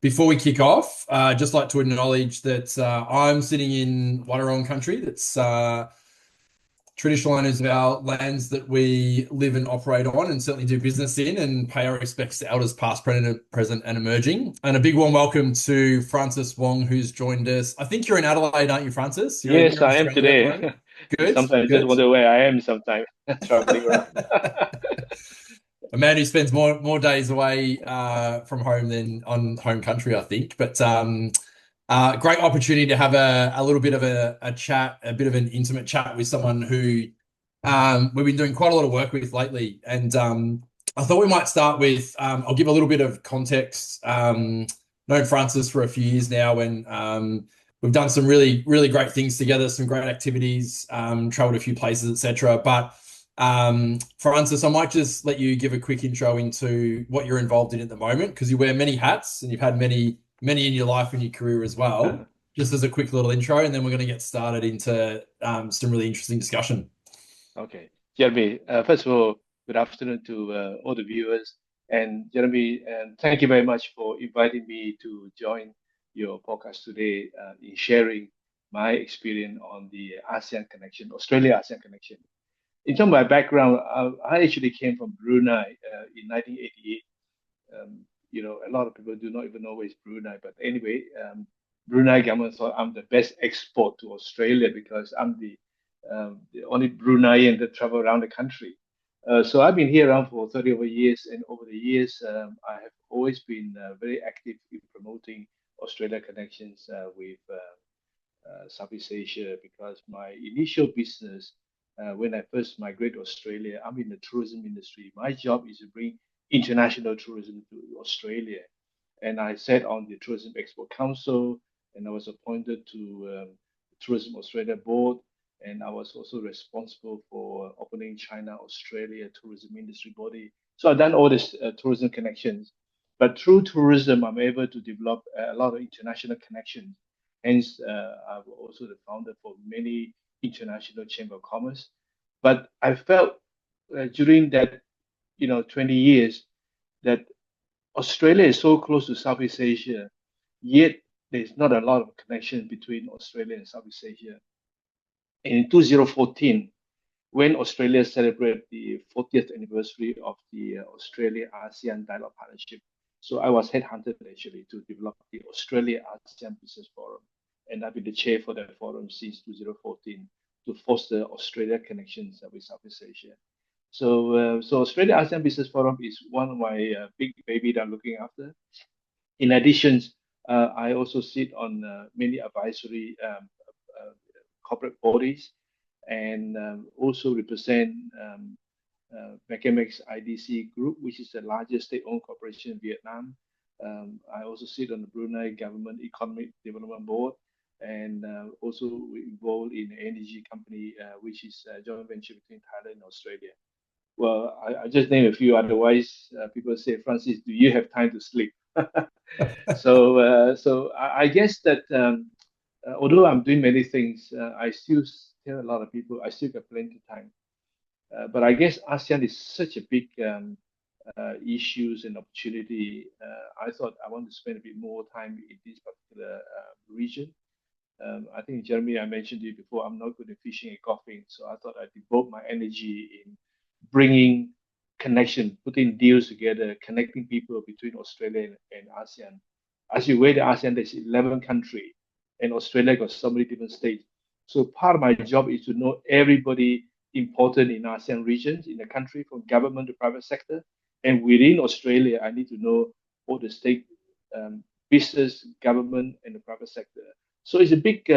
Before we kick off, I'd just like to acknowledge that I'm sitting in Wadawurrung country. That's traditional owners of our lands that we live and operate on and certainly do business in, and pay our respects to elders past, present and emerging. And a big warm welcome to Francis Wong, who's joined us. I think you're in Adelaide, aren't you, Francis? You're Yes, in I am Australia at the today. moment. Good, Sometimes I just good. wonder where I am sometimes, traveling around. A man who spends more days away from home than on home country, I think. But great opportunity to have a little bit of a chat, a bit of an intimate chat with someone who we've been doing quite a lot of work with lately. And I thought we might start with I'll give a little bit of context. Known Francis for a few years now, and we've done some really great things together, some great activities, traveled a few places, etc. But Francis, I might just let you give a quick intro into what you're involved in at the moment, because you wear many hats and you've had many in your life and your career as well. Just as a quick little intro, and then we're going to get started into some really interesting discussion. Okay, Jeremy, first of all, good afternoon to all the viewers. And Jeremy, thank you very much for inviting me to join your podcast today in sharing my experience on the ASEAN connection, Australia-ASEAN connection. In terms of my background, I actually came from Brunei in 1988. A lot of people do not even know where is Brunei, but anyway, Brunei government thought I'm the best export to Australia because I'm the only Bruneian that travel around the country. So I've been here around for 30 over years, and over the years, I have always been very active in promoting Australia connections with Southeast Asia, because my initial business, when I first migrated to Australia, I'm in the tourism industry. My job is to bring international tourism to Australia. And I sat on the Tourism Export Council, and I was appointed to Tourism Australia Board, and I was also responsible for opening China Australia tourism industry body. So I've done all this tourism connections. But through tourism, I'm able to develop a lot of international connections. Hence, I'm also the founder for many international chamber of commerce. But I felt during that 20 years that Australia is so close to Southeast Asia, yet there's not a lot of connection between Australia and Southeast Asia. And in 2014, when Australia celebrated the 40th anniversary of the Australia ASEAN Dialogue Partnership, so I was headhunted actually to develop the Australia ASEAN Business Forum. And I've been the chair for that forum since 2014 to foster Australia connections with Southeast Asia. So Australia ASEAN Business Forum is one of my big baby that I'm looking after. In addition, I also sit on many advisory corporate bodies, and also represent Mechamex IDC Group, which is the largest state-owned corporation in Vietnam. I also sit on the Brunei Government Economic Development Board, and also involved in the energy company, which is a joint venture between Thailand and Australia. Well, I just name a few. Otherwise, people say, Francis, do you have time to sleep? So I guess that although I'm doing many things, I still tell a lot of people I still got plenty of time. But I guess ASEAN is such a big issues and opportunity. I thought I want to spend a bit more time in this particular region. I think, Jeremy, I mentioned to you before, I'm not good at fishing and golfing, so I thought I'd devote my energy in bringing connection, putting deals together, connecting people between Australia and ASEAN. As you weigh the ASEAN, there's 11 countries, and Australia got so many different states. So part of my job is to know everybody important in ASEAN regions, in the country, from government to private sector. And within Australia, I need to know all the state, business, government, and the private sector. So it's a big,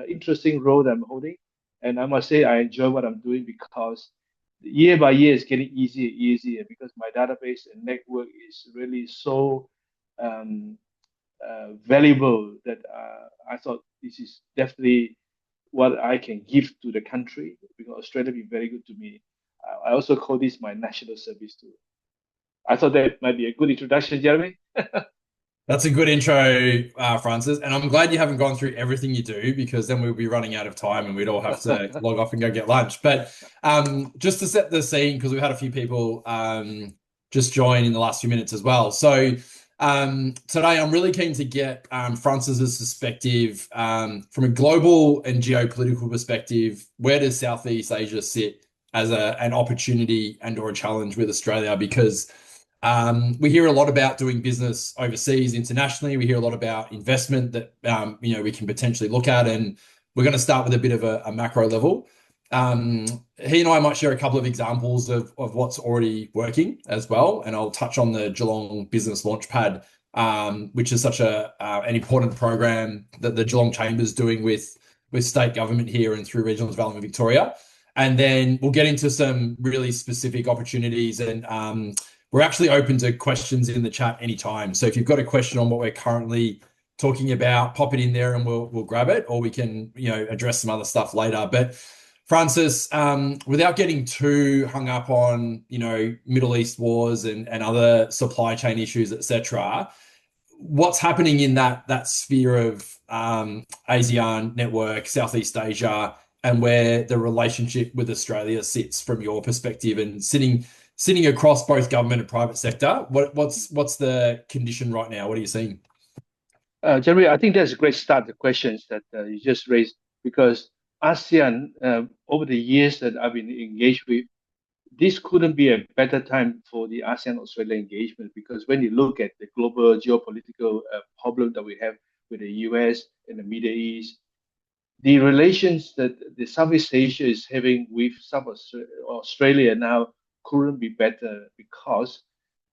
interesting role that I'm holding. And I must say, I enjoy what I'm doing because year by year it's getting easier and easier, because my database and network is really so valuable that I thought this is definitely what I can give to the country, because Australia been very good to me. I also call this my national service too. I thought that might be a good introduction, Jeremy. That's a good intro, Francis, and I'm glad you haven't gone through everything you do, because then we'll be running out of time and we'd all have to log off and go get lunch. But just to set the scene, because we've had a few people just join in the last few minutes as well. So Today, I'm really keen to get Francis's perspective from a global and geopolitical perspective. Where does Southeast Asia sit as an opportunity and or a challenge with Australia? Because we hear a lot about doing business overseas, internationally. We hear a lot about investment that we can potentially look at, and we're going to start with a bit of a macro level. He and I might share a couple of examples of what's already working as well, and I'll touch on the Geelong Business Launchpad, which is such an important program that the Geelong Chamber is doing with state government here and through Regional Development Victoria. And then we'll get into some really specific opportunities, and we're actually open to questions in the chat anytime. So if you've got a question on what we're currently talking about, pop it in there and we'll grab it, or we can address some other stuff later. But Francis, without getting too hung up on Middle East wars and other supply chain issues, etc., what's happening in that sphere of ASEAN network, Southeast Asia, and where the relationship with Australia sits from your perspective, and sitting across both government and private sector, what's the condition right now? What are you seeing? Jeremy, I think that's a great start, the questions that you just raised, because ASEAN, over the years that I've been engaged with, this couldn't be a better time for the ASEAN-Australia engagement, because when you look at the global geopolitical problem that we have with the US and the Middle East, the relations that the Southeast Asia is having with Australia now couldn't be better, because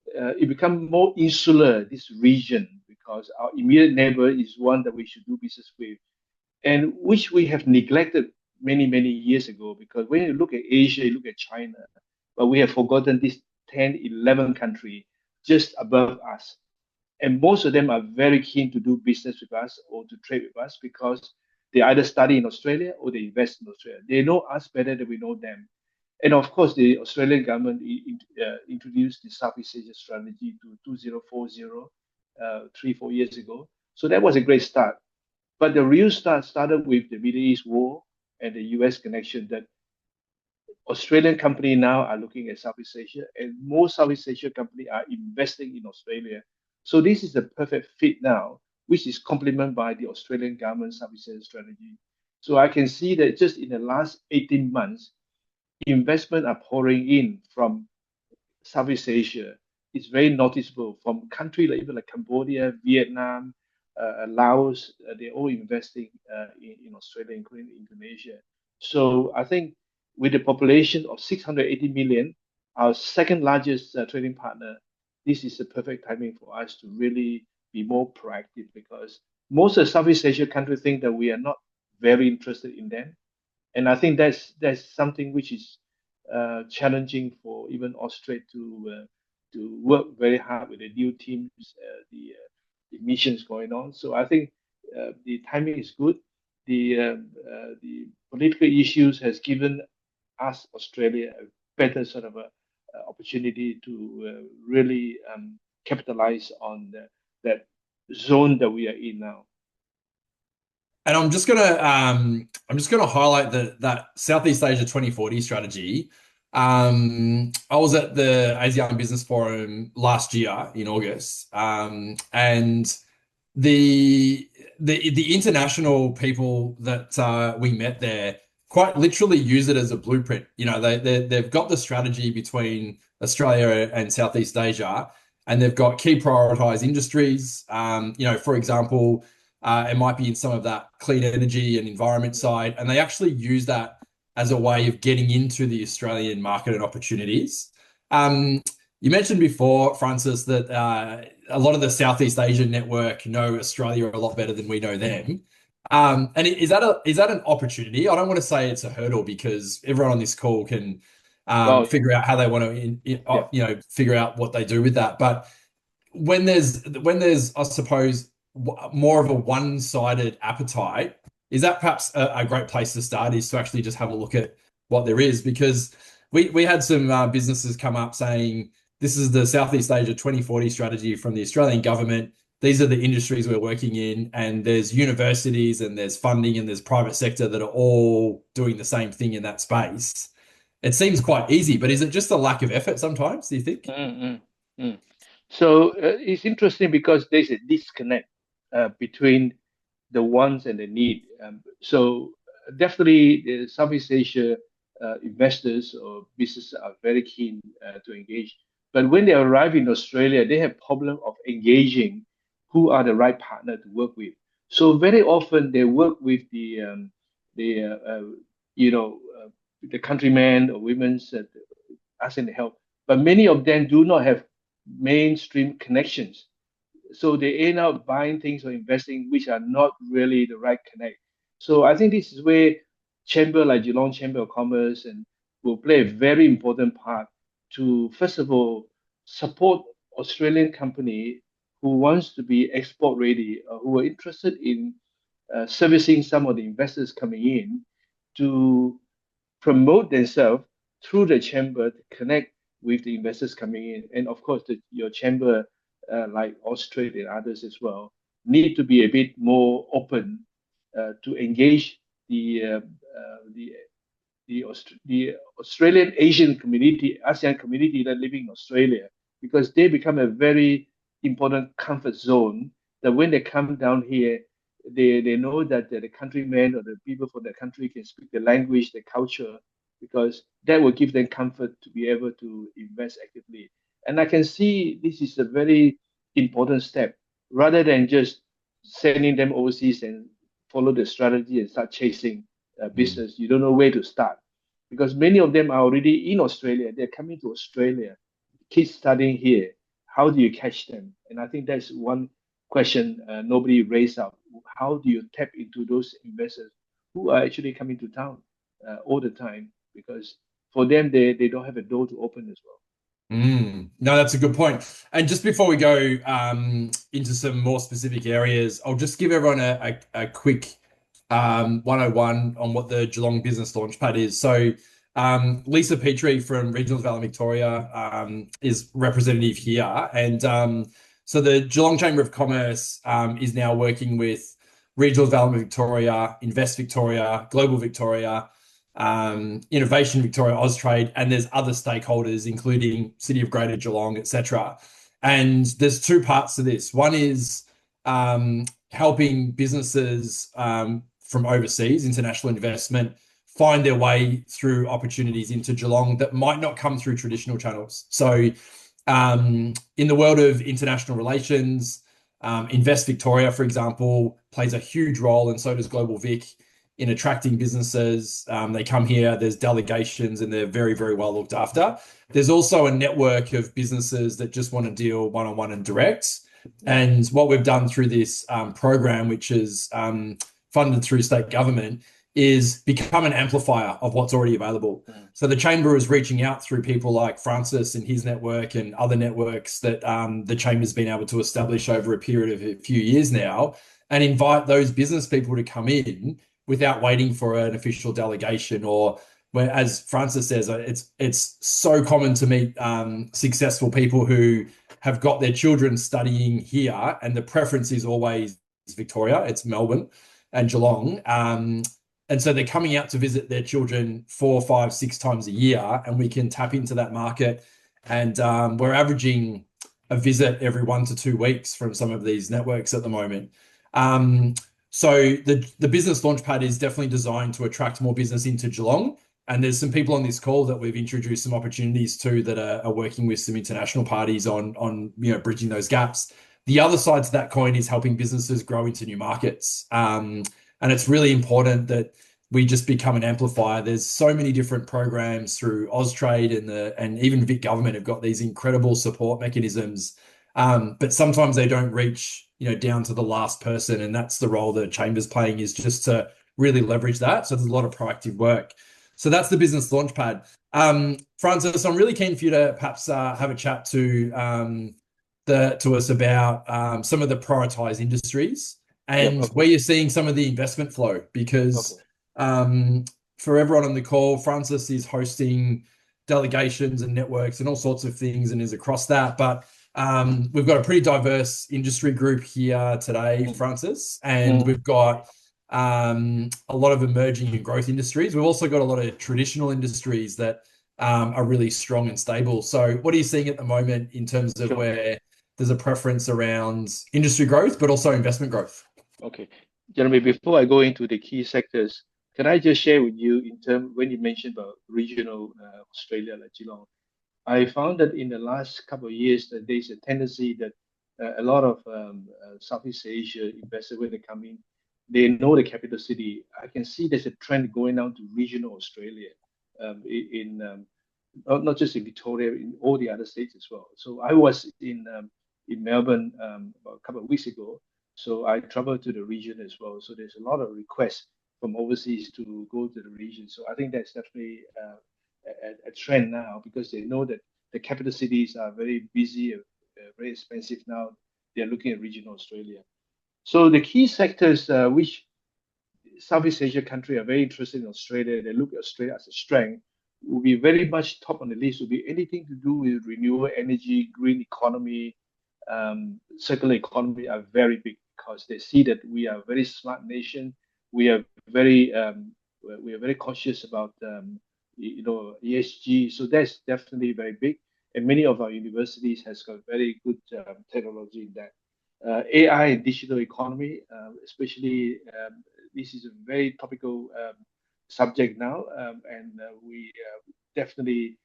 it become more insular, this region, because our immediate neighbor is one that we should do business with, and which we have neglected many, many years ago. Because when you look at Asia, you look at China, but we have forgotten these 10, 11 countries just above us. And most of them are very keen to do business with us or to trade with us, because they either study in Australia or they invest in Australia. They know us better than we know them. And of course, the Australian government introduced the Southeast Asia strategy to 2040, 3, 4 years ago. So that was a great start. But the real start started with the Middle East war and the US connection, that Australian companies now are looking at Southeast Asia, and most Southeast Asia companies are investing in Australia. So this is a perfect fit now, which is complemented by the Australian government Southeast Asia strategy. So I can see that just in the last 18 months, investment are pouring in from Southeast Asia. It's very noticeable from countries like even like Cambodia, Vietnam, Laos. They're all investing in Australia, including Indonesia. So I think with the population of 680 million, our second largest trading partner, this is the perfect timing for us to really be more proactive, because most of the Southeast Asia countries think that we are not very interested in them. And I think that's something which is challenging for even Australia to work very hard with the new teams, the missions going on. So I think the timing is good. The political issues has given us Australia a better sort of a opportunity to really capitalize on that zone that we are in now. And I'm just gonna highlight that Southeast Asia 2040 strategy. I was at the ASEAN Business Forum last year in August, and the international people that we met there quite literally use it as a blueprint. They've got the strategy between Australia and Southeast Asia, and they've got key prioritized industries. For example, it might be in some of that clean energy and environment side, and they actually use that as a way of getting into the Australian market and opportunities. You mentioned before, Francis, that a lot of the Southeast Asian network know Australia a lot better than we know them. And is that an opportunity? I don't want to say it's a hurdle, because everyone on this call can Well, figure out how they want yeah. to, figure out what they do with that. But when there's, I suppose, more of a one-sided appetite, is that perhaps a great place to start? Is to actually just have a look at what there is, because we had some businesses come up saying this is the Southeast Asia 2040 strategy from the Australian government. These are the industries we're working in, and there's universities and there's funding and there's private sector that are all doing the same thing in that space. It seems quite easy, but is it just a lack of effort sometimes, do you think? Mm, mm, mm. So it's interesting because there's a disconnect between the wants and the need. Definitely, the Southeast Asia investors or businesses are very keen to engage. But when they arrive in Australia, they have problem of engaging who are the right partner to work with. So very often they work with the you know the countrymen or women's asking help, but many of them do not have mainstream connections. So they end up buying things or investing which are not really the right connect. So I think this is where chamber like Geelong Chamber of Commerce and will play a very important part to first of all support Australian company who wants to be export ready, who are interested in servicing some of the investors coming in to promote themselves through the chamber to connect with the investors coming in. And of course, your chamber, like Australia and others as well, need to be a bit more open to engage the uh, the the Australian Asian community, ASEAN community that live in Australia, because they become a very important comfort zone that when they come down here, they know that the countrymen or the people from the country can speak the language, the culture, because that will give them comfort to be able to invest actively. And I can see this is a very important step rather than just sending them overseas and follow the strategy and start chasing Mm. business. You don't know where to start because many of them are already in Australia. They're coming to Australia, kids studying here. How do you catch them? And I think that's one question nobody raised up. How do you tap into those investors who are actually coming to town all the time? Because for them, they don't have a door to open as well. No, that's a good point. And just before we go into some more specific areas, I'll just give everyone a quick 101 on what the Geelong Business Launchpad is. So, Lisa Petrie from Regional Development Victoria is representative here. And so the Geelong Chamber of Commerce is now working with Regional Development Victoria, Invest Victoria, Global Victoria, Innovation Victoria, Austrade, and there's other stakeholders, including City of Greater Geelong, etc. And there's two parts to this. One is helping businesses from overseas, international investment, find their way through opportunities into Geelong that might not come through traditional channels. So, in the world of international relations, Invest Victoria, for example, plays a huge role, and so does Global Vic in attracting businesses. They come here, there's delegations, and they're very, very well looked after. There's also a network of businesses that just want to deal one-on-one and direct. And what we've done through this program, which is funded through state government, is become an amplifier of what's already available. So the chamber is reaching out through people like Francis and his network and other networks that the chamber's been able to establish over a period of a few years now, and invite those business people to come in without waiting for an official delegation. Or where, as Francis says, it's so common to meet successful people who have got their children studying here, and the preference is always Victoria. It's Melbourne and Geelong. And so they're coming out to visit their children 4, 5, 6 times a year, and we can tap into that market. And we're averaging a visit every 1 to 2 weeks from some of these networks at the moment. So the business launchpad is definitely designed to attract more business into Geelong. And there's some people on this call that we've introduced some opportunities to that are working with some international parties on bridging those gaps. The other side to that coin is helping businesses grow into new markets. And it's really important that we just become an amplifier. There's so many different programs through Austrade and even Vic government have got these incredible support mechanisms. But sometimes they don't reach, down to the last person. And that's the role that Chamber's playing, is just to really leverage that. So there's a lot of proactive work. So that's the business launchpad. Francis, I'm really keen for you to perhaps have a chat to us about some of the prioritized industries Yep. and Okay. where you're seeing some of the investment flow. Because Okay. for everyone on the call, Francis is hosting delegations and networks and all sorts of things and is across that. But we've got a pretty diverse industry group here today, Mm, Francis, and mm. we've got a lot of emerging and growth industries. We've also got a lot of traditional industries that are really strong and stable. So what are you seeing at the moment in terms of Sure. where there's a preference around industry growth, but also investment growth. Okay. Jeremy, before I go into the key sectors, can I just share with you in terms when you mentioned about regional Australia like Geelong? I found that in the last couple of years that there's a tendency that a lot of Southeast Asia investors, when they come in, they know the capital city. I can see there's a trend going down to regional Australia, not just in Victoria, in all the other states as well. So I was in Melbourne about a couple of weeks ago. So I traveled to the region as well. So there's a lot of requests from overseas to go to the region. So I think that's definitely a trend now because they know that the capital cities are very busy, very expensive now. They're looking at regional Australia. So the key sectors which Southeast Asia country are very interested in Australia, they look at Australia as a strength, will be very much top on the list, will be anything to do with renewable energy, green economy, circular economy are very big because they see that we are a very smart nation. We are very conscious about ESG. So that's definitely very big. And many of our universities has got very good technology in that. AI and digital economy, especially this is a very topical subject now, and we definitely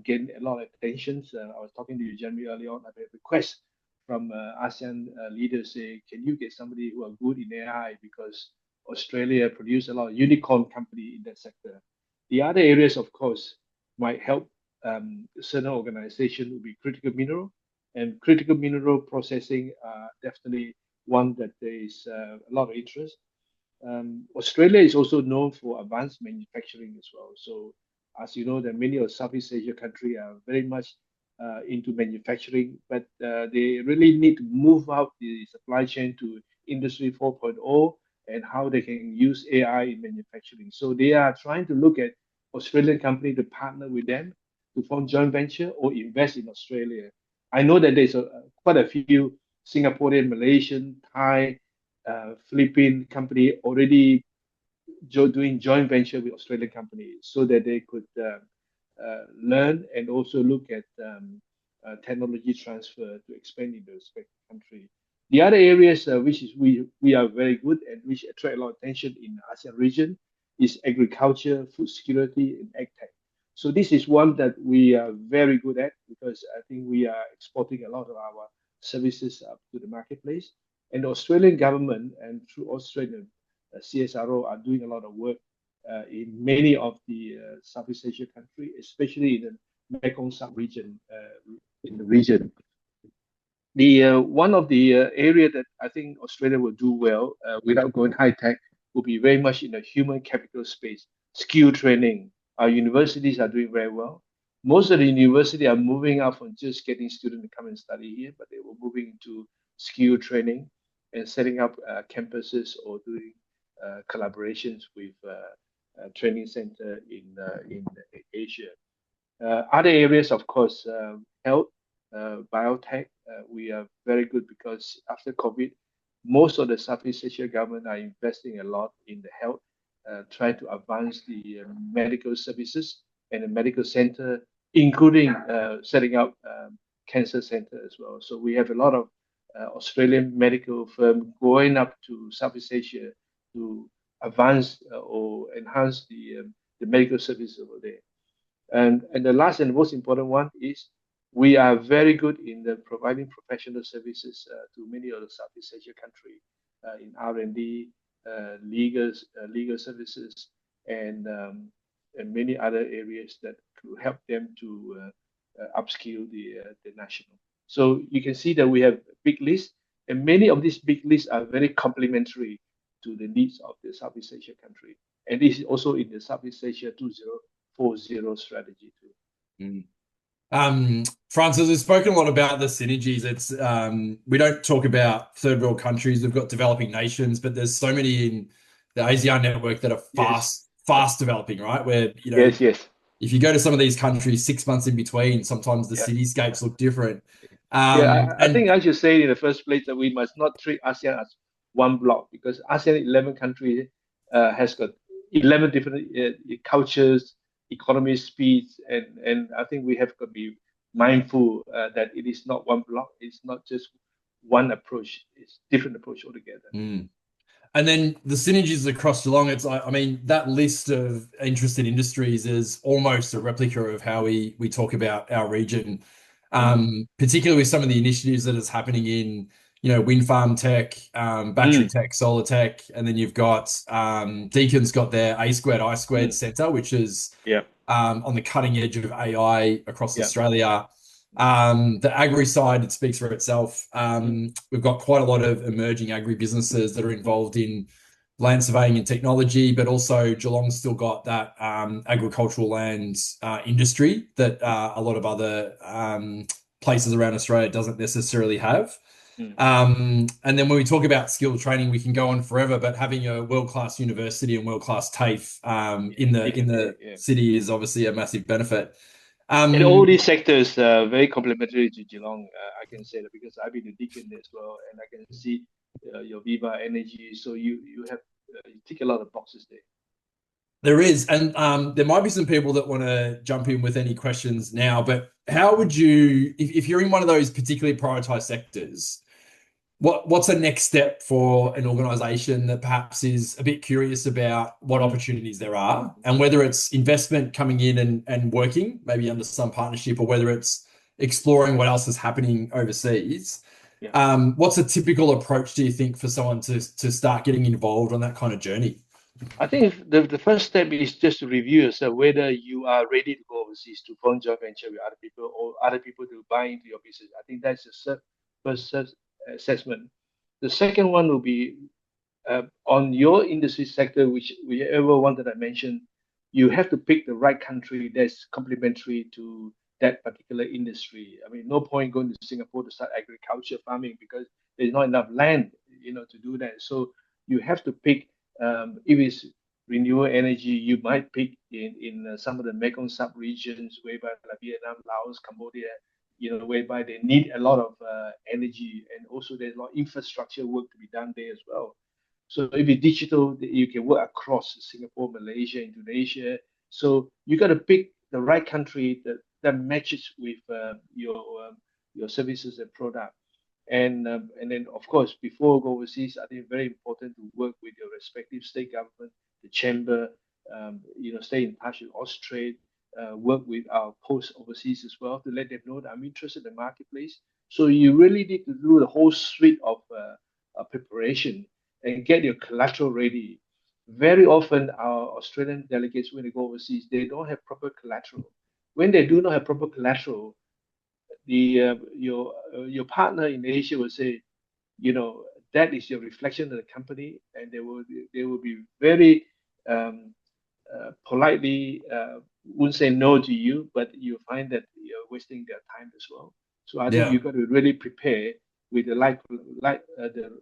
getting a lot of attention. I was talking to you, Jeremy, earlier on. I had a request from ASEAN leaders say, can you get somebody who are good in AI because Australia produce a lot of unicorn company in that sector. The other areas, of course, might help certain organization will be critical mineral and critical mineral processing are definitely one that there is a lot of interest. Australia is also known for advanced manufacturing as well. So, as you know, that many of Southeast Asia countries are very much into manufacturing, but they really need to move out the supply chain to Industry 4.0 and how they can use AI in manufacturing. So they are trying to look at Australian company to partner with them to form joint venture or invest in Australia. I know that there's quite a few Singaporean, Malaysian, Thai, Philippine company already doing joint venture with Australian companies so that they could learn and also look at technology transfer to expand in the respective country. The other areas which is we are very good and which attract a lot of attention in the ASEAN region is agriculture, food security, and ag tech. So this is one that we are very good at because I think we are exporting a lot of our services up to the marketplace. And the Australian government and through Australian CSRO are doing a lot of work in many of the Southeast Asia countries, especially in the Mekong sub-region in the region. The one of the area that I think Australia will do well without going high tech will be very much in the human capital space, skill training. Our universities are doing very well. Most of the university are moving out from just getting students to come and study here, but they were moving into skill training and setting up campuses or doing collaborations with training center in Asia. Other areas, of course, health, biotech, we are very good because after COVID, most of the Southeast Asia government are investing a lot in the health, trying to advance the medical services and the medical center, including setting up cancer center as well. So we have a lot of Australian medical firm going up to Southeast Asia to advance or enhance the medical services over there. And the last and most important one is we are very good in the providing professional services to many of the Southeast Asia countries in R&D, legal services, and many other areas that could help them to upskill the national. So you can see that we have a big list, and many of these big lists are very complementary to the needs of the Southeast Asia country. And this is also in the Southeast Asia 2040 strategy too. Francis, we've spoken a lot about the synergies. It's we don't talk about third world countries. We've got developing nations, but there's so many in the ASEAN network that are fast developing, right? Where yes. If you go to some of these countries 6 months in between, sometimes the cityscapes look different. I think I should say in the first place that we must not treat ASEAN as one block because ASEAN 11 countries has got 11 different cultures, economies, speeds, and I think we have got to be mindful that it is not one block, it's not just one approach, it's different approach altogether. Mm. And then the synergies across Geelong, I mean, that list of interested industries is almost a replica of how we talk about our region, particularly with some of the initiatives that is happening in, wind farm tech, battery Mm. tech, solar tech, and then you've got Deacon's got their A squared, I squared Mm. center, which is Yeah, on the cutting edge of AI across yeah. Australia. The agri side, it speaks for itself. Mm. We've got quite a lot of emerging agri businesses that are involved in land surveying and technology, but also Geelong's still got that agricultural land industry that a lot of other places around Australia doesn't necessarily have. Mm. And then when we talk about skill training, we can go on forever, but having a world-class university and world-class TAFE in the Yeah. city is obviously a massive benefit. And all Um, these sectors are very complementary to Geelong. I can say that because I've been a deacon as well, and I can see your Viva Energy. So you have you tick a lot of boxes there. there is, and there might be some people that want to jump in with any questions now, but how would you, if you're in one of those particularly prioritized sectors, what's the next step for an organization that perhaps is a bit curious about what Mm. opportunities there are and whether it's investment coming in and working, maybe under some partnership, or whether it's exploring what else is happening overseas? Yeah. What's a typical approach, do you think, for someone to start getting involved on that kind of journey? I think if the first step is just to review yourself whether you are ready to go overseas to form joint venture with other people or other people to buy into your business. I think that's the first assessment. The second one will be on your industry sector, whichever one that I mentioned, you have to pick the right country that's complementary to that particular industry. I mean, no point going to Singapore to start agriculture farming because there's not enough land, to do that. So you have to pick. If it's renewable energy, you might pick in some of the Mekong sub-regions, whereby like Vietnam, Laos, Cambodia, whereby they need a lot of energy, and also there's a lot of infrastructure work to be done there as well. So if it's digital, you can work across Singapore, Malaysia, Indonesia. So you got to pick the right country that matches with your services and product. And then of course before go overseas, I think it's very important to work with your respective state government, the chamber, stay in touch with Austrade, work with our post overseas as well to let them know that I'm interested in the marketplace. So you really need to do the whole suite of preparation and get your collateral ready. Very often, our Australian delegates, when they go overseas, they don't have proper collateral. When they do not have proper collateral, the your partner in Asia will say, that is your reflection of the company, and they will be very um, politely won't say no to you, but you find that you're wasting their time as well. So I think Yeah. you got to really prepare with the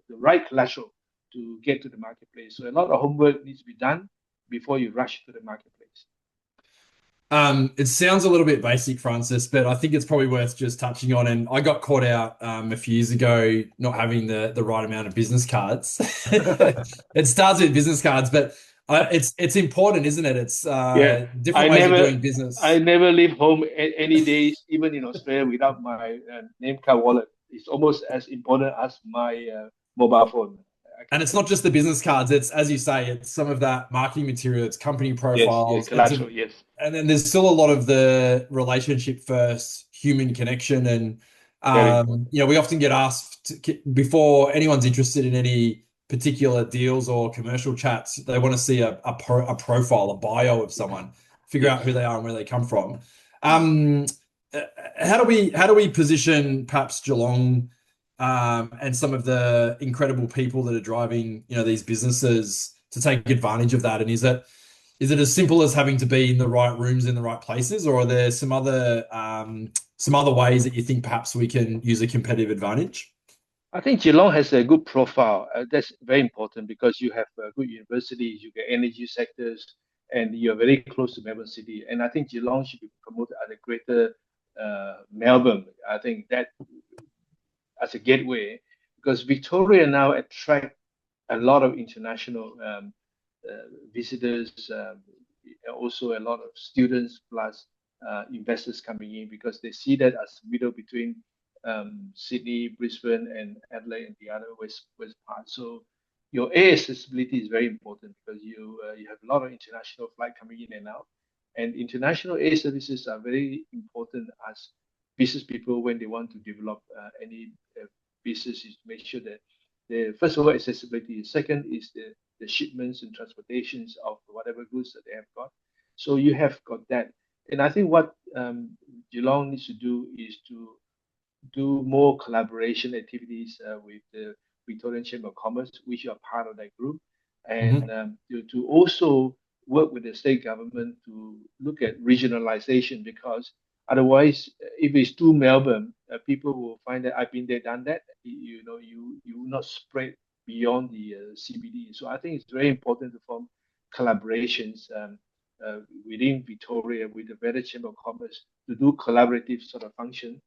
right collateral to get to the marketplace. So a lot of homework needs to be done before you rush to the marketplace. It sounds a little bit basic, Francis, but I think it's probably worth just touching on. And I got caught out a few years ago not having the right amount of business cards. It starts with business cards, but it's important, isn't it? It's Yeah, I different ways of never doing I business. never leave home any days, even in Australia, without my name card wallet. It's almost as important as my mobile phone. I And can it's say. not just the business cards. It's, as you say, it's some of that marketing material. It's company Yes, yeah, profiles. collateral. Yes, And then there's still a lot of the relationship first, human connection. And, very important. we often get asked before anyone's interested in any particular deals or commercial chats, they want to see a profile, a bio of someone, figure out who Yes. they are and where they come from. Mm. Um, how do we position perhaps Geelong and some of the incredible people that are driving, these businesses to take advantage of that? And is it as simple as having to be in the right rooms in the right places, or are there some other ways that you think perhaps we can use a competitive advantage? I think Geelong has a good profile. That's very important because you have good universities, you get energy sectors, and you're very close to Melbourne City. And I think Geelong should be promoted as a greater Melbourne. I think that as a gateway, because Victoria now attract a lot of international visitors, also a lot of students plus investors coming in because they see that as middle between Sydney, Brisbane, and Adelaide, and the other west part. So your air accessibility is very important because you have a lot of international flight coming in and out, and international air services are very important as business people when they want to develop any business is to make sure that the first of all accessibility. Second is the shipments and transportations of whatever goods that they have got. So you have got that, and I think what Geelong needs to do is to do more collaboration activities with the Victorian Chamber of Commerce, which are part of that group, and Mhm. to also work with the state government to look at regionalization because otherwise, if it's too Melbourne, people will find that I've been there, done that. You will not spread beyond the CBD. So I think it's very important to form collaborations within Victoria with the Better Chamber of Commerce to do collaborative sort of function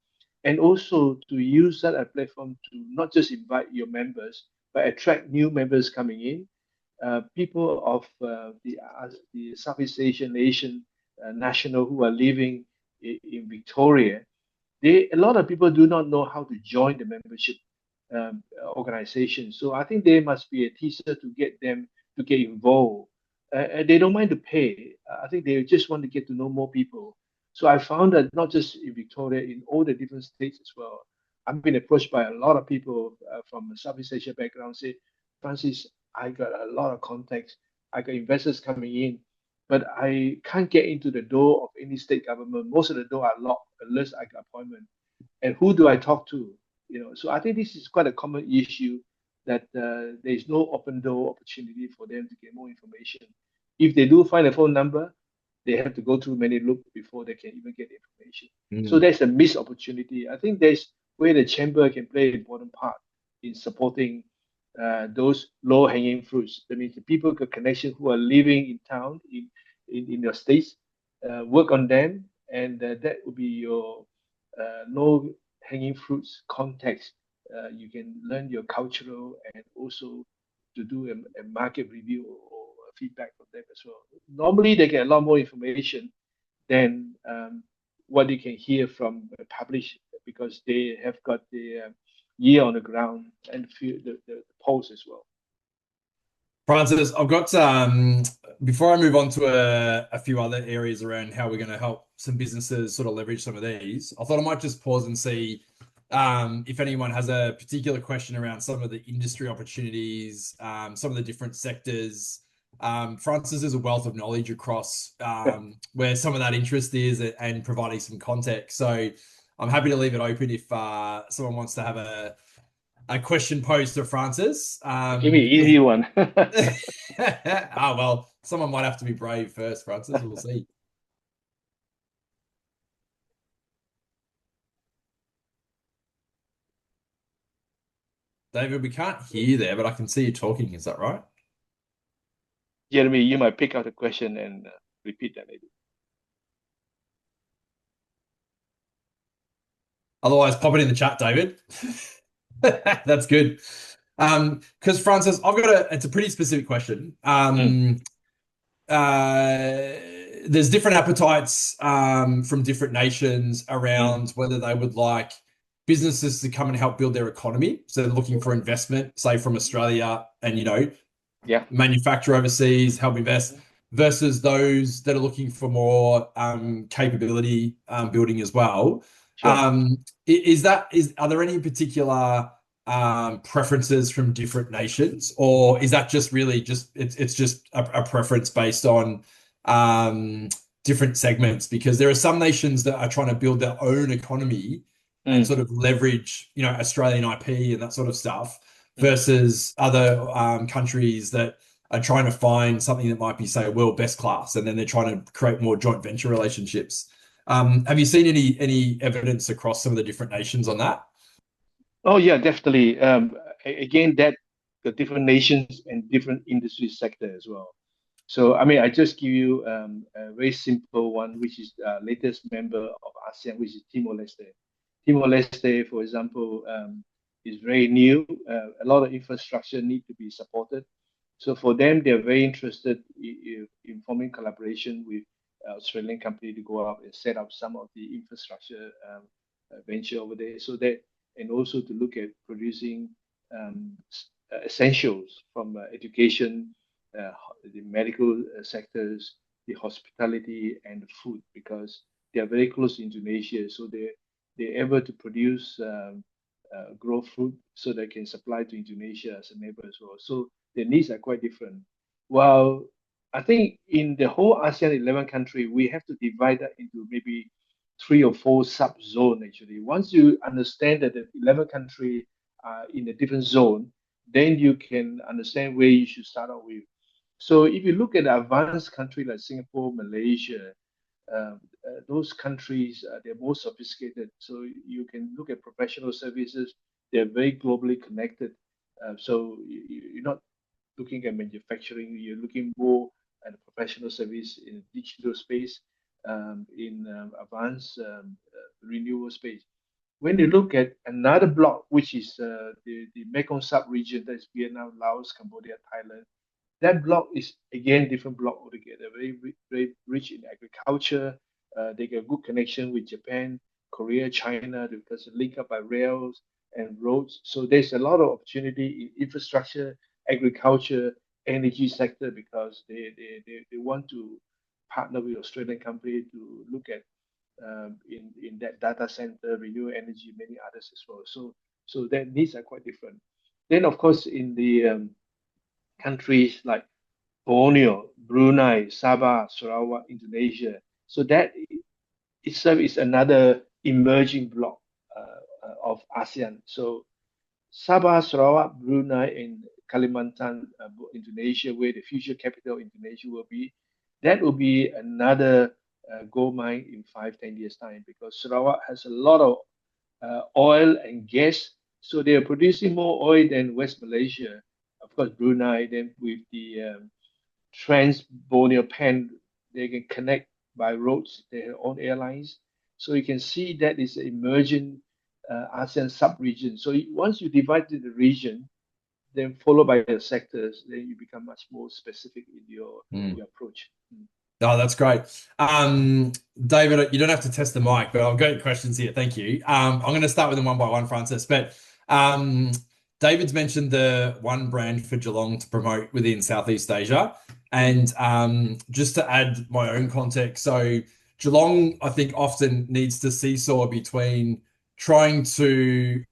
and also to use that as a platform to not just invite your members, but attract new members coming in. People of the Southeast Asian nation national who are living in Victoria, a lot of people do not know how to join the membership organization. So I think there must be a teaser to get them to get involved. And they don't mind to pay. I think they just want to get to know more people. So I found that not just in Victoria, in all the different states as well. I've been approached by a lot of people from a Southeast Asia background say, Francis, I got a lot of contacts. I got investors coming in, but I can't get into the door of any state government. Most of the door are locked unless I got appointment. And who do I talk to? So I think this is quite a common issue that there is no open door opportunity for them to get more information. If they do find a phone number, they have to go through many loops before they can even get information. So Mm. there's a missed opportunity. I think there's where the chamber can play an important part in supporting those low-hanging fruits. That means the people with connection who are living in town in your states, work on them, and that would be your low-hanging fruits context. You can learn your cultural and also to do a market review or feedback from them as well. Normally, they get a lot more information than what you can hear from published because they have got the ear on the ground and feel the pulse as well. Francis, I've got before I move on to a few other areas around how we're going to help some businesses sort of leverage some of these, I thought I might just pause and see if anyone has a particular question around some of the industry opportunities, some of the different sectors. Francis is a wealth of knowledge across where some of that interest is and providing some context. So I'm happy to leave it open if someone wants to have a question posed to Francis. Give me an easy one. Ah, well, someone might have to be brave first, Francis. We'll see. David, we can't hear you there, but I can see you talking. Is that right? Jeremy, you might pick out a question and repeat that maybe. Otherwise, pop it in the chat, David. That's good. Because Francis, it's a pretty specific question. Mm, There's different appetites from different nations mm, around whether they would like businesses to come and help build their economy. So they're looking for investment, say from Australia, and yeah. manufacture overseas, help invest, versus those that are looking for more capability building as well. Sure. Are there any particular preferences from different nations, or is that just really it's just a preference based on different segments? Because there are some nations that are trying to build their own economy and Mm, sort of leverage, Australian IP and that sort of stuff, mm. versus other countries that are trying to find something that might be, say, world best class, and then they're trying to create more joint venture relationships. Have you seen any evidence across some of the different nations on that? Oh yeah, definitely. Again, that the different nations and different industry sector as well. So I mean, I just give you a very simple one, which is latest member of ASEAN, which is Timor-Leste. Timor-Leste, for example, is very new. A lot of infrastructure need to be supported. So for them, they're very interested in forming collaboration with Australian company to go out and set up some of the infrastructure venture over there. So that, and also to look at producing essentials from education, the medical sectors, the hospitality, and the food, because they are very close to Indonesia. So they're able to produce grow fruit so they can supply to Indonesia as a neighbor as well. So their needs are quite different. While I think in the whole ASEAN 11 country, we have to divide that into maybe 3 or 4 sub-zone actually. Once you understand that the 11 country are in a different zone, then you can understand where you should start out with. So if you look at advanced country like Singapore, Malaysia, those countries, they're more sophisticated. So you can look at professional services. They're very globally connected. So you're not looking at manufacturing. You're looking more at a professional service in digital space, in advanced renewable space. When you look at another block, which is the Mekong sub-region, that's Vietnam, Laos, Cambodia, Thailand, that block is again different block altogether. Very rich in agriculture. They get good connection with Japan, Korea, China because they're linked up by rails and roads. So there's a lot of opportunity in infrastructure, agriculture, energy sector because they want to partner with Australian company to look at in that data center, renewable energy, many others as well. So their needs are quite different. Then of course in the countries like Borneo, Brunei, Sabah, Sarawak, Indonesia. So that itself is another emerging block of ASEAN. So Sabah, Sarawak, Brunei, and Kalimantan, Indonesia, where the future capital of Indonesia will be, that will be another gold mine in 5, 10 years time because Sarawak has a lot of oil and gas. So they are producing more oil than West Malaysia. Of course, Brunei, then with the Trans-Borneo Pen, they can connect by roads, their own airlines. So you can see that is an emerging ASEAN sub-region. So once you divide the region, then followed by the sectors, then you become much more specific in your approach. Oh, that's great. David, you don't have to test the mic, but I've got questions here. Thank you. I'm going to start with them one by one, Francis. But um, David's mentioned the one brand for Geelong to promote within Southeast Asia. And just to add my own context, so Geelong, I think, often needs to seesaw between trying to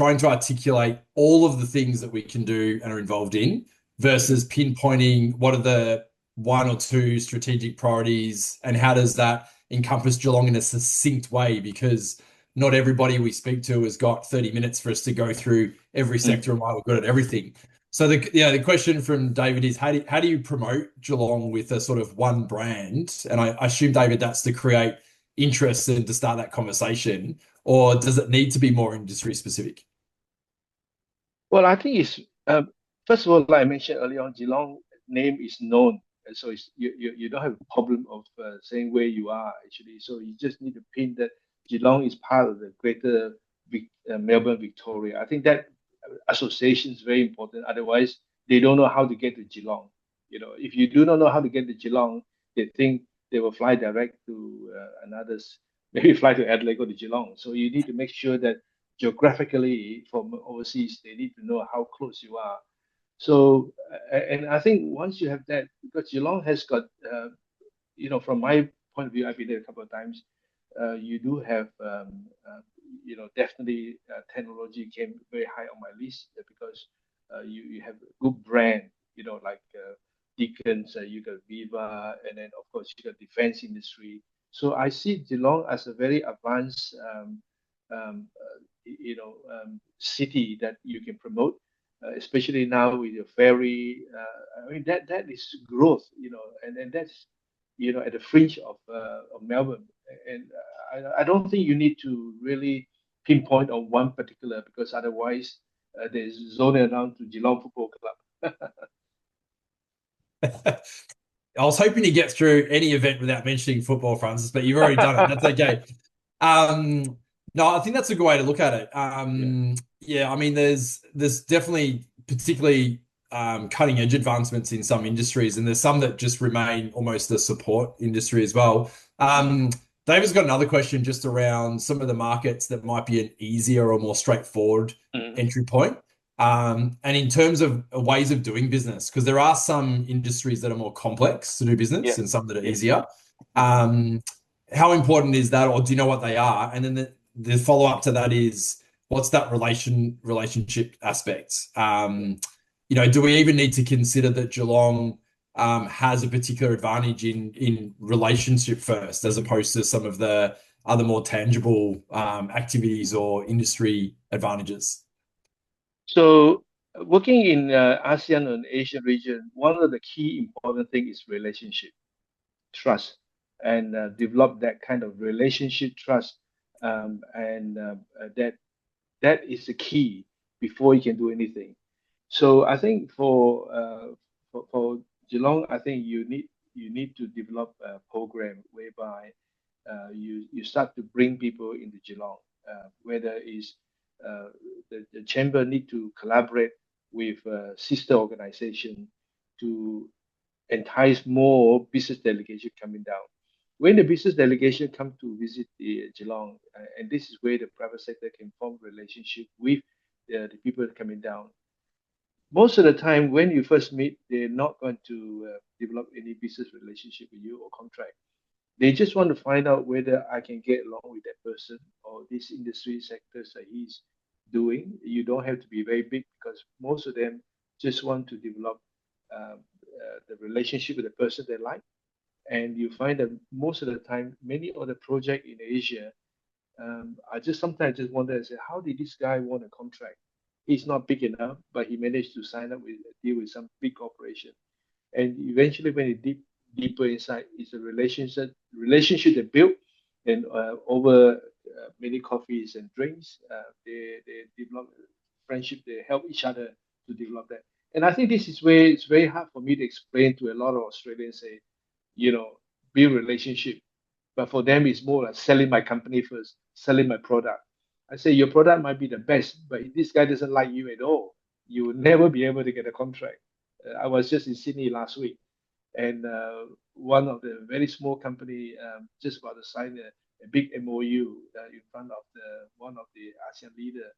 articulate all of the things that we can do and are involved in versus pinpointing what are the one or two strategic priorities and how does that encompass Geelong in a succinct way, because not everybody we speak to has got 30 minutes for us to go through every sector and why we're good at everything. So the question from David is how do you promote Geelong with a sort of one brand? And I assume, David, that's to create interest and to start that conversation, or does it need to be more industry specific? Well, I think it's first of all, like I mentioned earlier on, Geelong name is known, and so you don't have a problem of saying where you are actually. So you just need to pin that Geelong is part of the greater Melbourne, Victoria. I think that association is very important. Otherwise, they don't know how to get to Geelong. If you do not know how to get to Geelong, they think they will fly direct to another's, maybe fly to Adelaide, go to Geelong. So you need to make sure that geographically from overseas, they need to know how close you are. So, and I think once you have that, because Geelong has got, from my point of view, I've been there a couple of times. You do have, definitely technology came very high on my list because you have a good brand, like Deacons, you got Viva, and then of course you got defense industry. So I see Geelong as a very advanced, um, city that you can promote, especially now with your ferry. I mean that is growth, and that's at the fringe of Melbourne. And I don't think you need to really pinpoint on one particular because otherwise there's zoning around to Geelong Football Club. I was hoping to get through any event without mentioning football, Francis, but you've already done it. That's okay. Um, no, I think that's a good way to look at it. Yeah. Yeah, I mean, there's definitely, particularly cutting edge advancements in some industries, and there's some that just remain almost the support industry as well. Um, David's got another question just around some of the markets that might be an easier or more straightforward Mhm. entry point. And in terms of ways of doing business, because there are some industries that are more complex to do business Yeah, and some that are yeah. easier. Mhm. Um, how important is that, or do you know what they are? And then the follow up to that is, what's that relationship aspect? Do we even need to consider that Geelong has a particular advantage in relationship first, as opposed to some of the other more tangible activities or industry advantages? So working in ASEAN and Asian region, one of the key important thing is relationship, trust, and develop that kind of relationship trust, and that is the key before you can do anything. So I think for Geelong, I think you need to develop a program whereby you start to bring people into Geelong, whether is the chamber need to collaborate with sister organization to entice more business delegation coming down. When the business delegation come to visit the Geelong, and this is where the private sector can form relationship with the people coming down. Most of the time, when you first meet, they're not going to develop any business relationship with you or contract. They just want to find out whether I can get along with that person or this industry sectors that he's doing. You don't have to be very big because most of them just want to develop the relationship with the person they like. And you find that most of the time, many of the project in Asia, I just sometimes just wonder and say, how did this guy want a contract? He's not big enough, but he managed to sign up with deal with some big corporation. And eventually, when you deeper inside, it's a relationship they built, and over many coffees and drinks, they develop friendship. They help each other to develop that. And I think this is where it's very hard for me to explain to a lot of Australians. Say, build relationship, but for them it's more like selling my company first, selling my product. I say your product might be the best, but if this guy doesn't like you at all, you will never be able to get a contract. I was just in Sydney last week, and one of the very small company just about to sign a big MOU in front of the one of the ASEAN leader.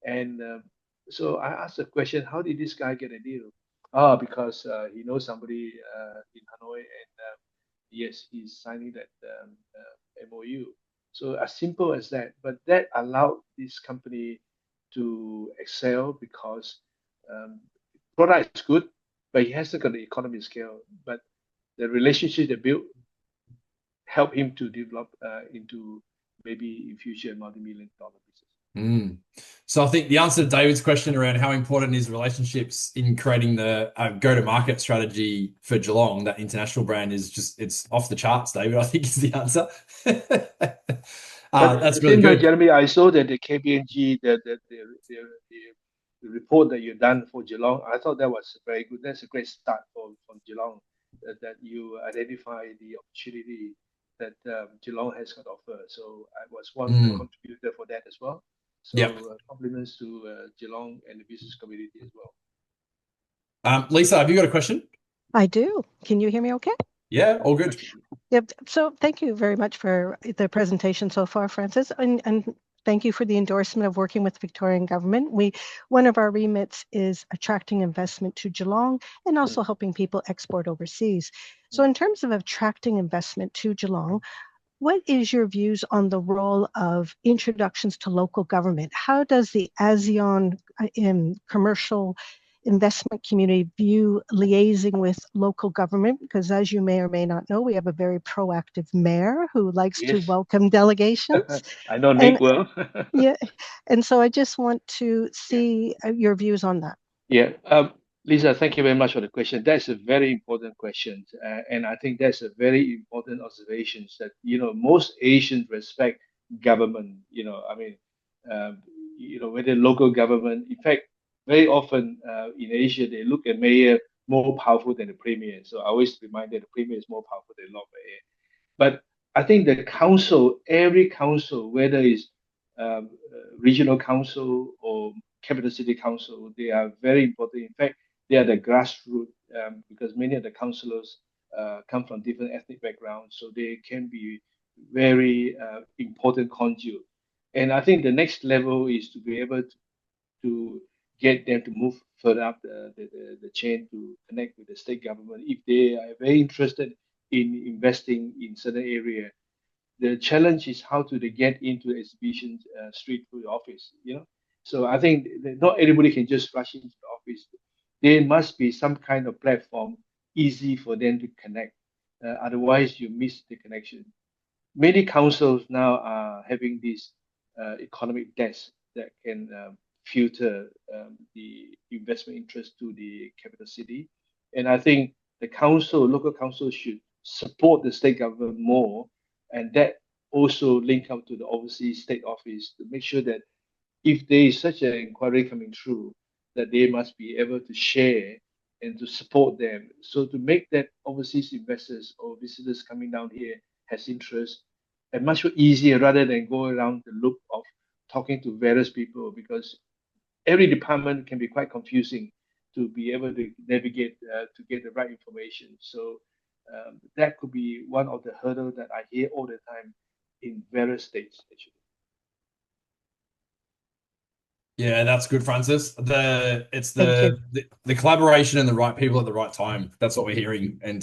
And so I asked the question, how did this guy get a deal? Ah, because he knows somebody in Hanoi, and yes, he's signing that MOU. So as simple as that. But that allowed this company to excel because um, product is good, but he hasn't got the economy scale. But the relationship they built helped him to develop into maybe in future multi-million dollar business. Mm. So I think the answer to David's question around how important is relationships in creating the go-to-market strategy for Geelong, that international brand, is just, it's off the charts, David, I think is the answer. But at the That's really same time, good. Jeremy, I saw that the KPMG, the report that you done for Geelong, I thought that was very good. That's a great start from Geelong, that you identify the opportunity that Geelong has got offer. So I was one of the Mm. contributor for that as well. Yep. So compliments to Geelong and the business community as well. Lisa, have you got a question? I do. Can you hear me okay? Yeah, all good. Absolutely. Yep. So thank you very much for the presentation so far, Francis, and thank you for the endorsement of working with the Victorian government. One of our remits is attracting investment to Geelong and also Mm, helping people export overseas. So mm. in terms of attracting investment to Geelong, what is your views on the role of introductions to local government? How does the ASEAN in commercial investment community view liaising with local government? Because as you may or may not know, we have a very proactive mayor who likes to Yes, welcome delegations. I know Nick And well. yeah, and so I just want to Yeah. see your views on that. Yeah, Lisa, thank you very much for the question. That's a very important question, and I think that's a very important observation that most Asians respect government. I mean, um, whether local government. In fact, very often in Asia they look at mayor more powerful than the premier. So I always remind that the premier is more powerful than Lord Mayor. But I think the council, every council, whether it's regional council or capital city council, they are very important. In fact, they are the grassroots, because many of the councillors come from different ethnic backgrounds, so they can be very important conduit. And I think the next level is to be able to get them to move further up the chain to connect with the state government if they are very interested in investing in certain area. The challenge is how to they get into the exhibition street through the office, So I think that not everybody can just rush into the office. There must be some kind of platform easy for them to connect. Otherwise, you miss the connection. Many councils now are having this economic desk that can filter the investment interest to the capital city. And I think the local council should support the state government more, and that also link up to the overseas state office to make sure that if there is such an inquiry coming through, that they must be able to share and to support them. So to make that overseas investors or visitors coming down here has interest and much more easier rather than go around the loop of talking to various people, because every department can be quite confusing to be able to navigate to get the right information. So that could be one of the hurdles that I hear all the time in various states, actually. Yeah, that's good, Francis. It's Thank you. the collaboration and the right people at the right time. That's what we're hearing, and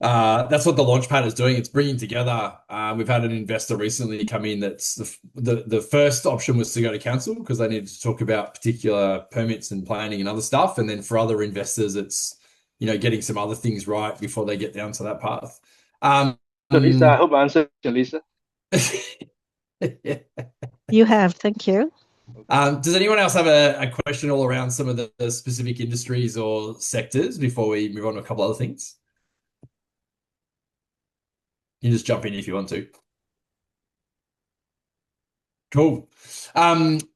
that's what the Launchpad is doing. It's bringing together. We've had an investor recently come in. That's the first option was to go to council because they needed to talk about particular permits and planning and other stuff. And then for other investors, it's getting some other things right before they get down to that path. So Lisa, I hope I answered you, Lisa. You have. Thank you. Does anyone else have a question all around some of the specific industries or sectors before we move on to a couple other things? You can just jump in if you want to. Cool.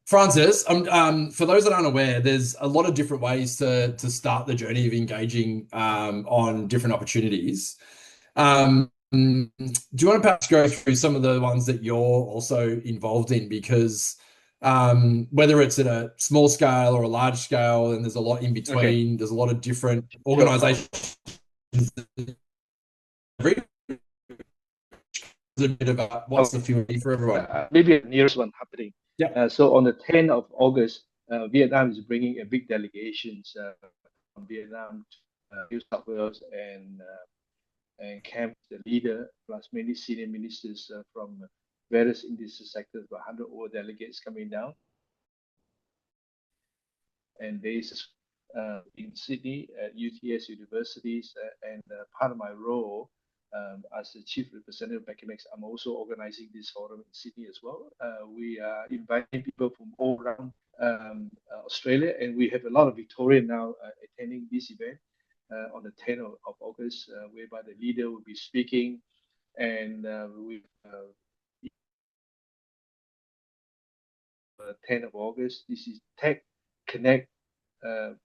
Francis, for those that aren't aware, there's a lot of different ways to start the journey of engaging on different opportunities. Do you want to perhaps go through some of the ones that you're also involved in? Because whether it's at a small scale or a large scale, and there's a lot in between, Okay. there's a lot of different Sure. organizations. A bit of what's the fuel for everyone? Maybe the nearest one happening. Yeah. So on the 10th of August, Vietnam is bringing a big delegations from Vietnam to New South Wales and camp the leader plus many senior ministers from various industry sectors, about 100 over delegates coming down. And based in Sydney at UTS universities, and part of my role as the chief representative of Backmax, I'm also organizing this forum in Sydney as well. We are inviting people from all around Australia, and we have a lot of Victorians now attending this event on the 10th of August, whereby the leader will be speaking, and we 10th of August. This is Tech Connect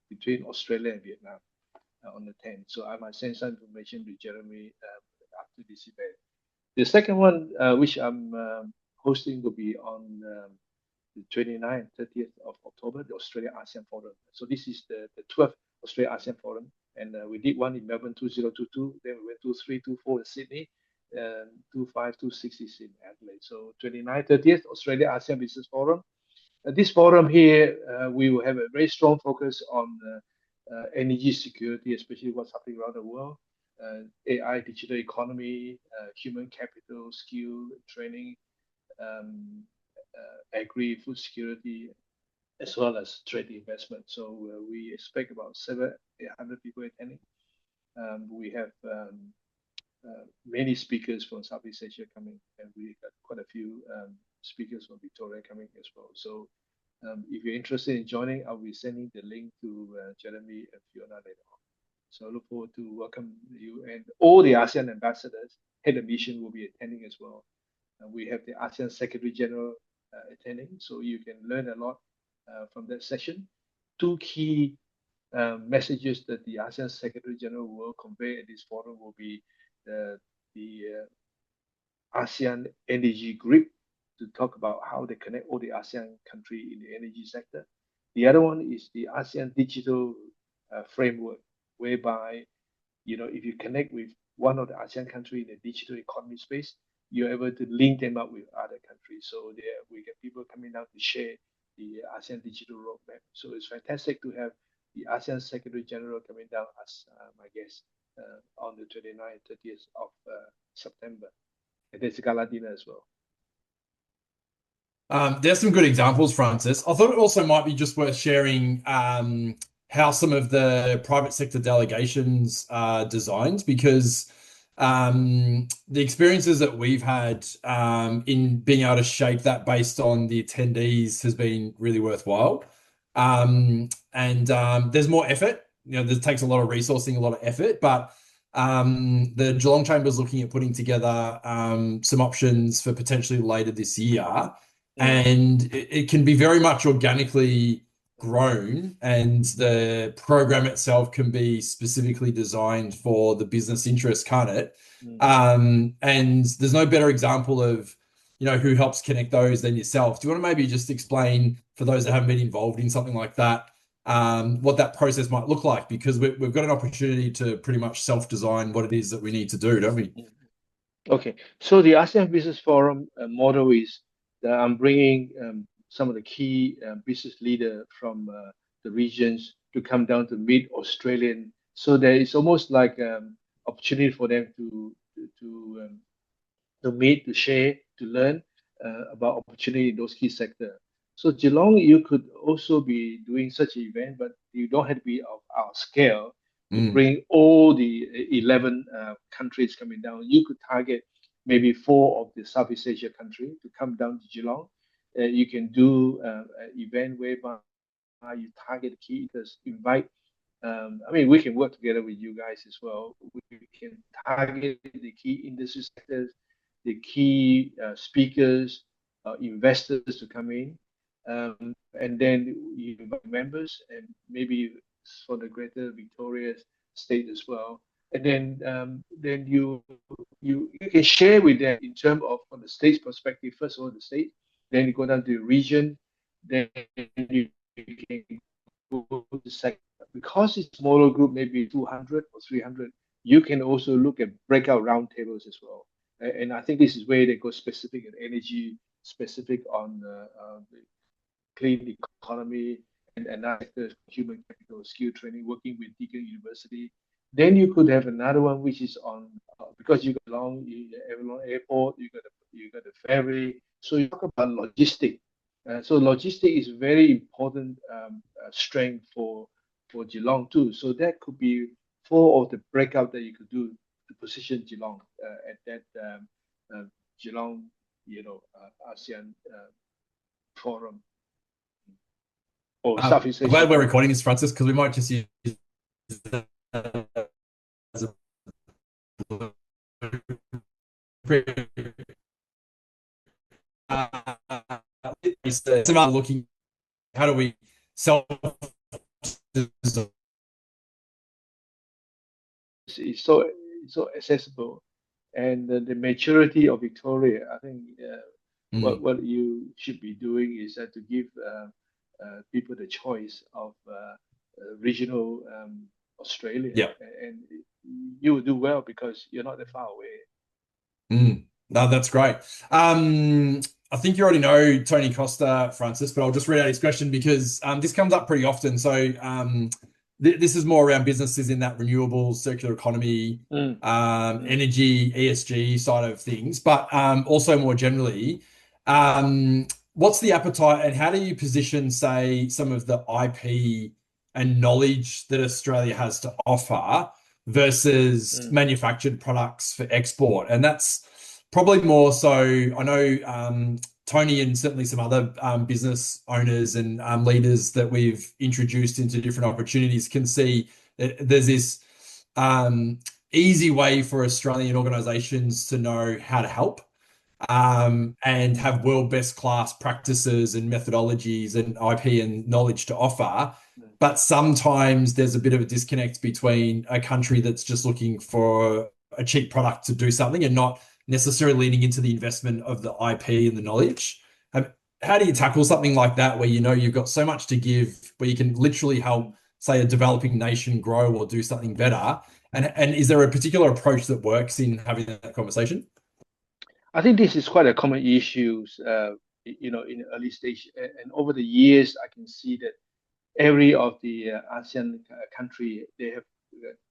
between Australia and Vietnam on the 10th. So I might send some information to Jeremy after this event. The second one, which I'm hosting, will be on the 29th, 30th of October, the Australia ASEAN Forum. So this is the 12th Australia ASEAN Forum. And we did one in Melbourne 2022, then we went 23, 24 in Sydney, and 25, 26 is in Adelaide. So 29th, 30th, Australia ASEAN Business Forum. This forum here, we will have a very strong focus on energy security, especially what's happening around the world, AI, digital economy, human capital, skill training, agri, food security, as well as trade investment. So we expect about 700-800 people attending. We have many speakers from Southeast Asia coming, and we got quite a few speakers from Victoria coming as well. So if you're interested in joining, I'll be sending the link to Jeremy and Fiona later on. So I look forward to welcome you, and all the ASEAN ambassadors, head of mission will be attending as well. We have the ASEAN Secretary General attending, so you can learn a lot from that session. Two key messages that the ASEAN Secretary General will convey at this forum will be the ASEAN Energy Grid, to talk about how they connect all the ASEAN countries in the energy sector. The other one is the ASEAN Digital framework whereby, if you connect with one of the ASEAN country in the digital economy space, you're able to link them up with other countries. So there we get people coming down to share the ASEAN digital roadmap. So it's fantastic to have the ASEAN Secretary General coming down as my guest on the 29th, 30th of September. And there's a gala dinner as well. There's some good examples, Francis. I thought it also might be just worth sharing how some of the private sector delegations are designed, because the experiences that we've had in being able to shape that based on the attendees has been really worthwhile. There's more effort. This takes a lot of resourcing, a lot of effort, but the Geelong Chamber is looking at putting together some options for potentially later this year. And it can be very much organically grown, and the program itself can be specifically designed for the business interest, can't it? And there's no better example of, who helps connect those than yourself. Do you want to maybe just explain, for those that haven't been involved in something like that, what that process might look like? Because we've got an opportunity to pretty much self-design what it is that we need to do, don't we? Okay, so the ASEAN Business Forum model is that I'm bringing some of the key business leaders from the regions to come down to meet Australian. So there is almost like opportunity for them to meet, to share, to learn about opportunity in those key sectors. So Geelong, you could also be doing such an event, but you don't have to be of our scale to bring all the 11 countries coming down. You could target maybe 4 of the Southeast Asia countries to come down to Geelong. You can do an event whereby you target key leaders, invite. We can work together with you guys as well. We can target the key industry sectors, the key speakers, investors to come in. And then you invite members, and maybe for the Greater Victoria state as well. And then you can share with them in terms of, from the state's perspective, first of all the state, then you go down to the region, then you can go to the sector. Because it's a smaller group, maybe 200 or 300, you can also look at breakout roundtables as well. And I think this is where they go specific in energy, specific on the clean economy, and other sectors, human capital, skill training, working with Deakin University. Then you could have another one which is on because you got Avalon Airport, you got the ferry. So you talk about logistics. So logistics is very important strength for Geelong too. So that could be 4 of the breakout that you could do to position Geelong at that Geelong, ASEAN forum. Or Southeast Asia. Glad we're recording this, Francis, because we might just use that as a it's about looking, how do we self it's so accessible, and the maturity of Victoria, I think what you should be doing is that to give people the choice of regional Australia. Yeah. And you will do well because you're not that far away. No, that's great. I think you already know Tony Costa, Francis, but I'll just read out his question because this comes up pretty often. So this is more around businesses in that renewables, circular economy, energy, ESG side of things, but also more generally, what's the appetite and how do you position, say, some of the IP and knowledge that Australia has to offer versus manufactured products for export? And that's probably more so, I know Tony and certainly some other business owners and leaders that we've introduced into different opportunities can see that there's this easy way for Australian organisations to know how to help and have world best class practices and methodologies and IP and knowledge to offer. But sometimes there's a bit of a disconnect between a country that's just looking for a cheap product to do something and not necessarily leaning into the investment of the IP and the knowledge. How do you tackle something like that where you've got so much to give, where you can literally help say, a developing nation grow or do something better? And is there a particular approach that works in having that conversation? I think this is quite a common issue, in the early stage. And over the years, I can see that every of the ASEAN country, they have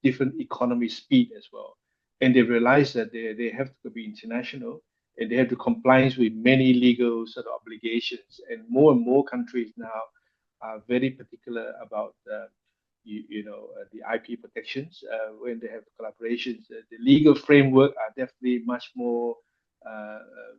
different economy speed as well. And they realize that they have to be international and they have to comply with many legal sort of obligations. And more countries now are very particular about the IP protections when they have collaborations. The legal framework are definitely much more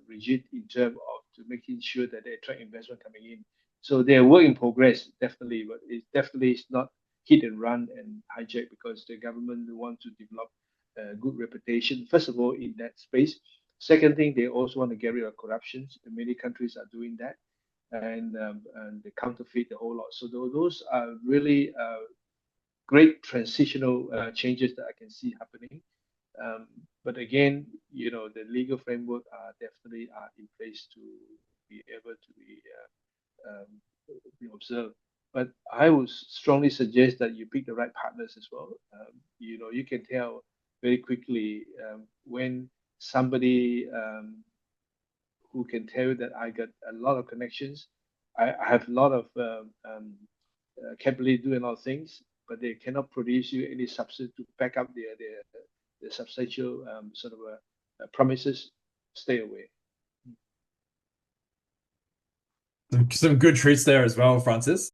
rigid in terms of to making sure that they attract investment coming in. So they're work in progress, definitely, but it definitely is not hit and run and hijack because the government want to develop a good reputation, first of all, in that space. Second thing, they also want to get rid of corruptions. And many countries are doing that, and they counterfeit the whole lot. So those are really great transitional changes that I can see happening. But again, the legal framework are definitely are in place to be able to be observed. But I would strongly suggest that you pick the right partners as well. You can tell very quickly when somebody who can tell you that I got a lot of connections, I have a lot of capability doing a lot of things, but they cannot produce you any substance to back up their substantial sort of promises. Stay away. Some good treats there as well, Francis.